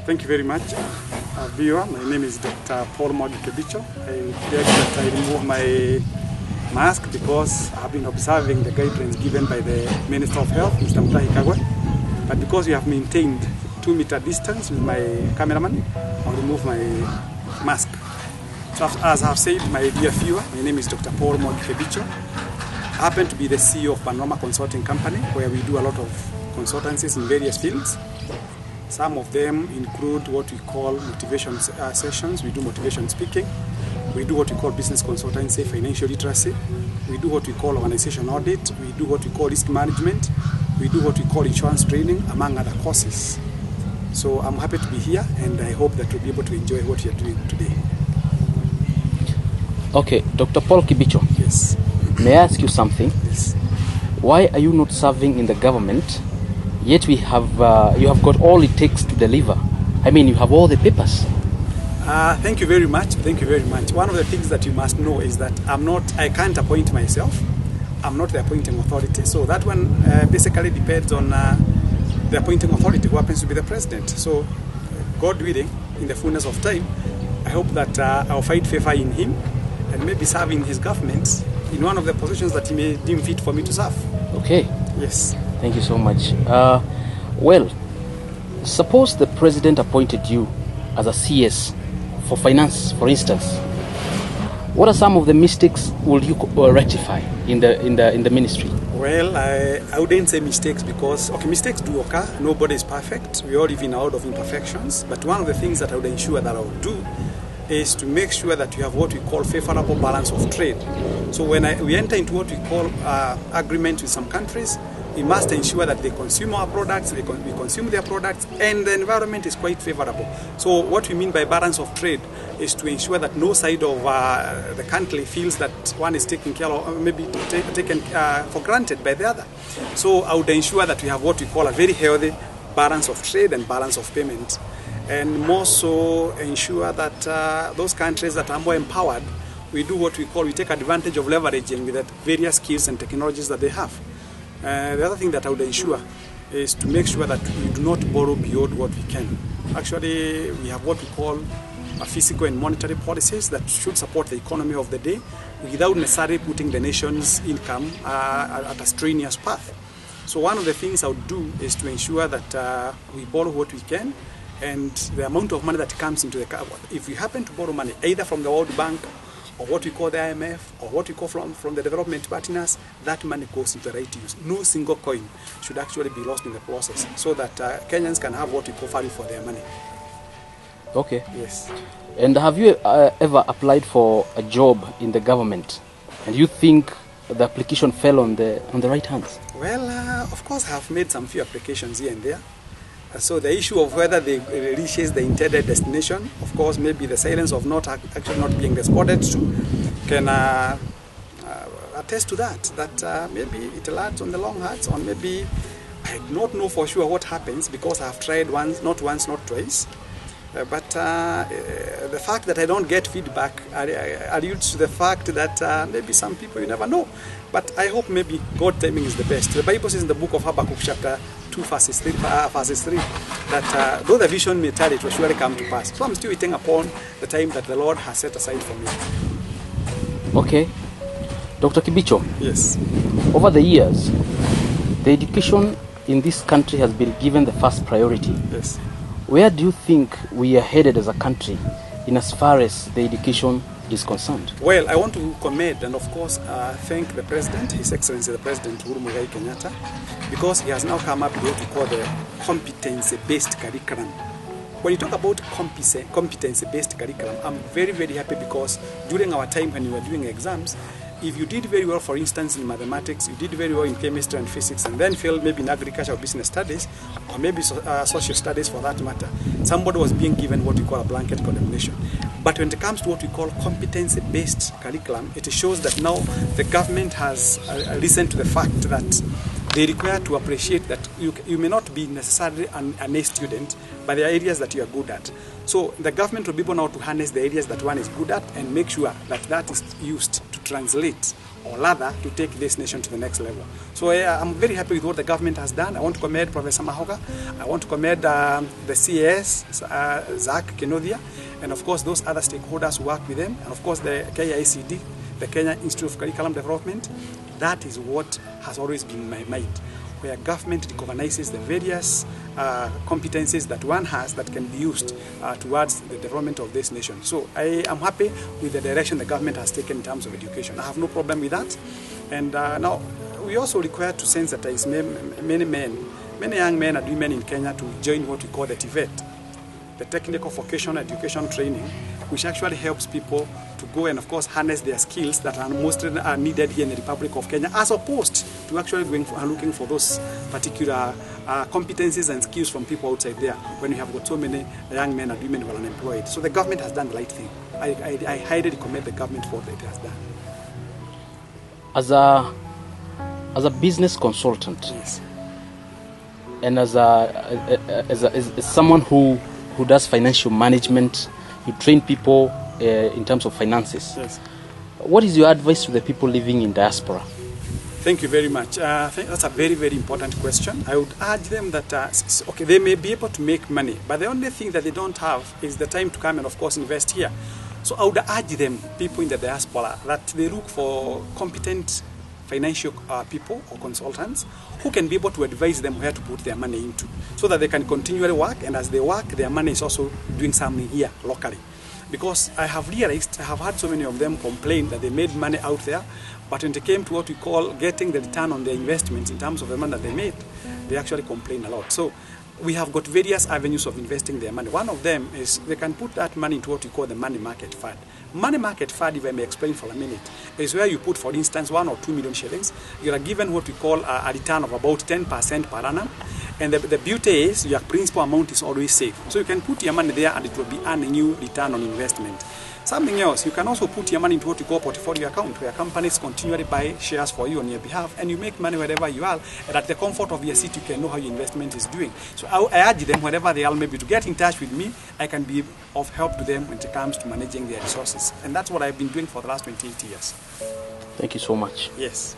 Thank you very much, viewer. My name is Dr. Kibicho. I beg that I remove my mask because I've been observing the guidelines given by the Minister of Health, Mr. Mutahi Kagwe. But because we have maintained 2-meter distance with my cameraman, I'll remove my mask. So as I've said, my dear viewer, my name is Dr. Kibicho. I happen to be the CEO of Panorama Consulting Company, where we do a lot of consultancies in various fields. Some of them include what we call motivation sessions. We do motivation speaking. We do what we call business consultancy, financial literacy. We do what we call organization audit. We do what we call risk management. We do what we call insurance training, among other courses. So I'm happy to be here, and I hope that you'll be able to enjoy what you're doing today. Okay, Dr. Paul Kibicho. Yes. May I ask you something? Yes. Why are you not serving in the government, yet you have got all it takes to deliver? I mean, you have all the papers. Thank you very much. Thank you very much. One of the things that you must know is that I can't appoint myself. I'm not the appointing authority. So that one basically depends on the appointing authority, who happens to be the president. So God willing, in the fullness of time, I hope that I'll find favor in him and maybe serve in his government in one of the positions that he may deem fit for me to serve. Okay. Yes. Thank you so much. Well, suppose the president appointed you as a CS for finance, for instance. What are some of the mistakes will you rectify in the ministry? Well, I wouldn't say mistakes because, mistakes do occur. Nobody is perfect. We all live in a world of imperfections. But one of the things that I would ensure that I would do is to make sure that you have what we call favorable balance of trade. So when we enter into what we call agreement with some countries, we must ensure that they consume our products, we consume their products, and the environment is quite favorable. So what we mean by balance of trade is to ensure that no side of the country feels that one is taken care of, or maybe taken for granted by the other. So I would ensure that we have what we call a very healthy balance of trade and balance of payment. And more so ensure that those countries that are more empowered, we do what we take advantage of leveraging with the various skills and technologies that they have. The other thing that I would ensure is to make sure that we do not borrow beyond what we can. Actually, we have what we call fiscal and monetary policies that should support the economy of the day without necessarily putting the nation's income at a strenuous path. So one of the things I would do is to ensure that we borrow what we can, and the amount of money that comes into the car, if we happen to borrow money either from the World Bank or what we call the IMF or what we call from the development partners, that money goes into the right use. No single coin should actually be lost in the process, so that Kenyans can have what we call value for their money. Okay. Yes. And have you ever applied for a job in the government, and you think the application fell on the right hands? Well, of course, I have made some few applications here and there. So the issue of whether they reaches the intended destination, of course, maybe the silence of actually not being responded to can attest to that maybe it lands on the long hearts, or maybe I do not know for sure what happens because I have tried not once, not twice. But the fact that I don't get feedback alludes to the fact that maybe some people, you never know. But I hope maybe God's timing is the best. The Bible says in the book of Habakkuk chapter 2 verses 3 that though the vision may tarry, it will surely come to pass. So I'm still waiting upon the time that the Lord has set aside for me. Okay. Dr. Kibicho. Yes. Over the years, the education in this country has been given the first priority. Yes. Where do you think we are headed as a country in as far as the education is concerned? Well, I want to commend and of course thank the President, His Excellency the President Uhuru Muigai Kenyatta, because he has now come up with what we call the competency-based curriculum. When you talk about competency-based curriculum, I'm very, very happy because during our time when we were doing exams, if you did very well, for instance, in mathematics, you did very well in chemistry and physics, and then failed maybe in agriculture or business studies, or maybe social studies for that matter, somebody was being given what we call a blanket condemnation. But when it comes to what we call competency-based curriculum, it shows that now the government has listened to the fact that they require to appreciate that you may not be necessarily an A student, but there are areas that you are good at. So the government will be able now to harness the areas that one is good at and make sure that that is used to translate, or rather to take this nation to the next level. So I'm very happy with what the government has done. I want to commend Professor Mahoga. I want to commend the CAS, Zach Kenodia, and of course those other stakeholders who work with them, and of course the KICD, the Kenya Institute of Curriculum Development. That is what has always been in my mind, where government recognizes the various competencies that one has that can be used towards the development of this nation. So I am happy with the direction the government has taken in terms of education. I have no problem with that. And now we also require to sensitize many young men and women in Kenya to join what we call the TVET, the Technical Vocational Education Training, which actually helps people to go and of course harness their skills that are mostly needed here in the Republic of Kenya, as opposed to actually going for, looking for those particular competencies and skills from people outside there when you have got so many young men and women who are unemployed. So the government has done the right thing. I highly recommend the government for what it has done. As a business consultant, yes, and as someone who does financial management, you train people in terms of finances. yes. What is your advice to the people living in diaspora? Thank you very much. I think that's a very, very important question. I would urge them that, okay, they may be able to make money, but the only thing that they don't have is the time to come and, of course, invest here. So I would urge them, people in the diaspora, that they look for competent financial people or consultants who can be able to advise them where to put their money into, so that they can continually work, and as they work, their money is also doing something here locally. Because I have realized, I have had so many of them complain that they made money out there, but when it came to what we call getting the return on their investments in terms of the money that they made, they actually complain a lot. So we have got various avenues of investing their money. One of them is they can put that money into what we call the money market fund. Money market fund, if I may explain for a minute, is where you put, for instance, 1 or 2 million shillings. You are given what we call a return of about 10% per annum. And the beauty is your principal amount is always safe. So you can put your money there and it will be earning you return on investment. Something else, you can also put your money into what you call portfolio account, where companies continually buy shares for you on your behalf, and you make money wherever you are, and at the comfort of your seat, you can know how your investment is doing. So I urge them, wherever they are, maybe to get in touch with me. I can be of help to them when it comes to managing their resources. And that's what I've been doing for the last 28 years. Thank you so much. Yes.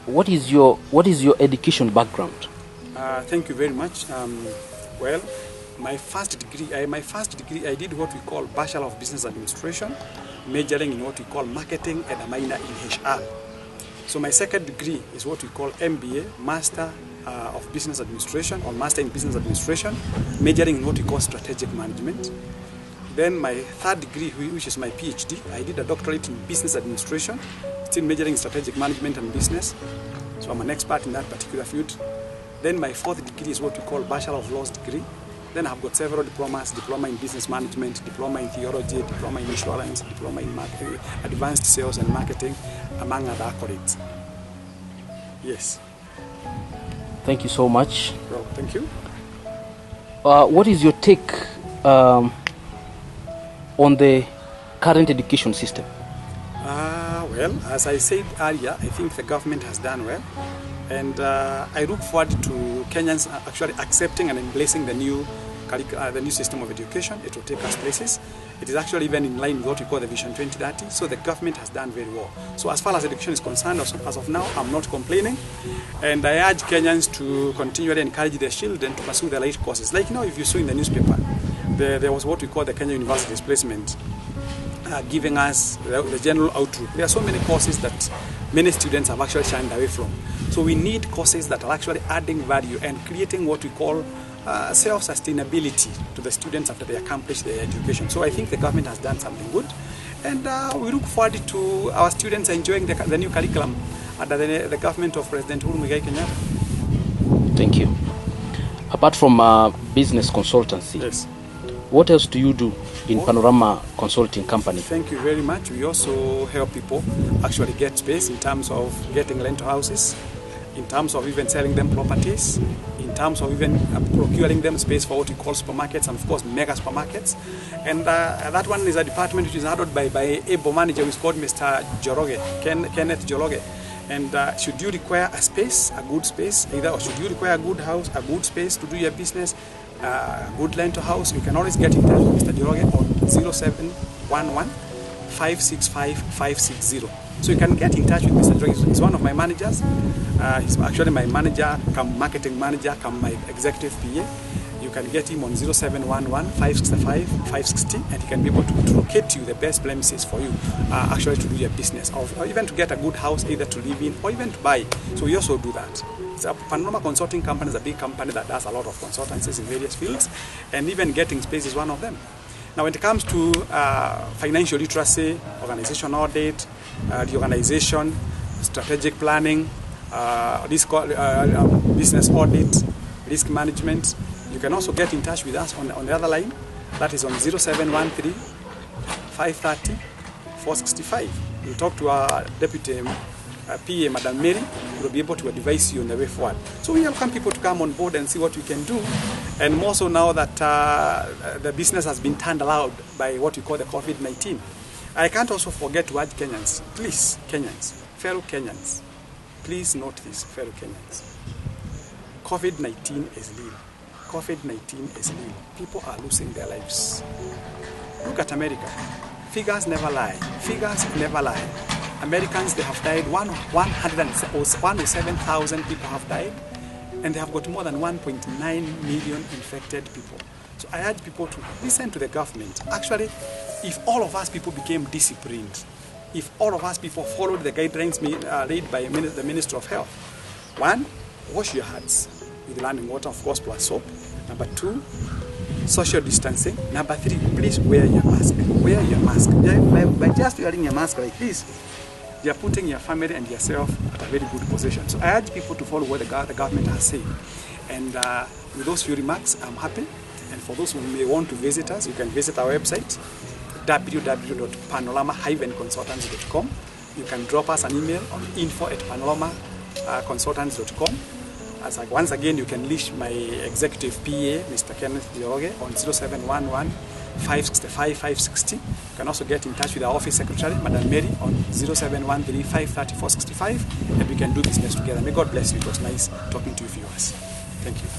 What is your education background? Thank you very much. Well, my first degree, I did what we call Bachelor of Business Administration, majoring in what we call marketing and a minor in HR. So my second degree is what we call MBA, Master of Business Administration, or Master in Business Administration, majoring in what we call strategic management. Then my third degree, which is my PhD, I did a doctorate in business administration, still majoring in strategic management and business. So I'm an expert in that particular field. Then my fourth degree is what we call Bachelor of Laws degree. Then I've got several diplomas: diploma in business management, diploma in theology, diploma in insurance, diploma in marketing, advanced sales and marketing, among other accolades. Yes. Thank you so much. Well, thank you. What is your take on the current education system? Well, as I said earlier, I think the government has done well. And I look forward to Kenyans actually accepting and embracing the new system of education. It will take us places. It is actually even in line with what we call the Vision 2030. So the government has done very well. So as far as education is concerned, as of now, I'm not complaining. And I urge Kenyans to continually encourage their children to pursue the right courses. Like, if you saw in the newspaper, there was what we call the Kenya University Displacement, giving us the general outlook. There are so many courses that many students have actually shunned away from. So we need courses that are actually adding value and creating what we call self-sustainability to the students after they accomplish their education. So I think the government has done something good, and we look forward to our students enjoying the new curriculum under the government of President Uhuru Muigai Kenyatta. Thank you. Apart from business consultancy, yes, what else do you do in Panorama Consulting Company? Thank you very much. We also help people actually get space in terms of getting rental houses, in terms of even selling them properties, in terms of even procuring them space for what we call supermarkets and of course mega supermarkets. And that one is a department which is handled by able manager who is called Mr. Joroge, Kenneth Joroge. And should you require a space, a good space, or should you require a good house, a good space to do your business, a good rental house, you can always get in touch with Mr. Joroge on 0711 560. So you can get in touch with Mr. Njoroge. He's one of my managers. He's actually my manager, come marketing manager, come my executive PA. You can get him on 0711 565 560, and he can be able to locate you the best places for you actually to do your business, or even to get a good house either to live in or even to buy. So we also do that. So Panorama Consulting Company is a big company that does a lot of consultancies in various fields, and even getting space is one of them. Now, when it comes to financial literacy, organization audit, reorganization, strategic planning, business audit, risk management, you can also get in touch with us on the other line. That is on 0713 530 465. We'll talk to our deputy PA, Madam Mary, who will be able to advise you on the way forward. So we welcome people to come on board and see what we can do. And more so now that the business has been turned around by what we call the COVID-19. I can't also forget to urge Kenyans, please, Kenyans, fellow Kenyans, please note this, fellow Kenyans. COVID-19 is real. COVID-19 is real. People are losing their lives. Look at America. Figures never lie. Figures never lie. Americans, they have died, 107,000 people have died, and they have got more than 1.9 million infected people. So I urge people to listen to the government. Actually, if all of us people became disciplined, if all of us people followed the guidelines laid by the Minister of Health, 1, wash your hands with running water, of course, plus soap. Number 2, social distancing. Number 3, please wear your mask. Wear your mask. By just wearing your mask like this, you are putting your family and yourself at a very good position. So I urge people to follow what the government has said. And with those few remarks, I'm happy. And for those who may want to visit us, you can visit our website, www.panorama-consultants.com. You can drop us an email on info@panorama-consultants.com. Once again, you can reach my executive PA, Mr. Kenneth Njoroge, on 0711 565 560. You can also get in touch with our office secretary, Madam Mary, on 0713 530 465, and we can do business together. May God bless you. It was nice talking to you viewers. Thank you.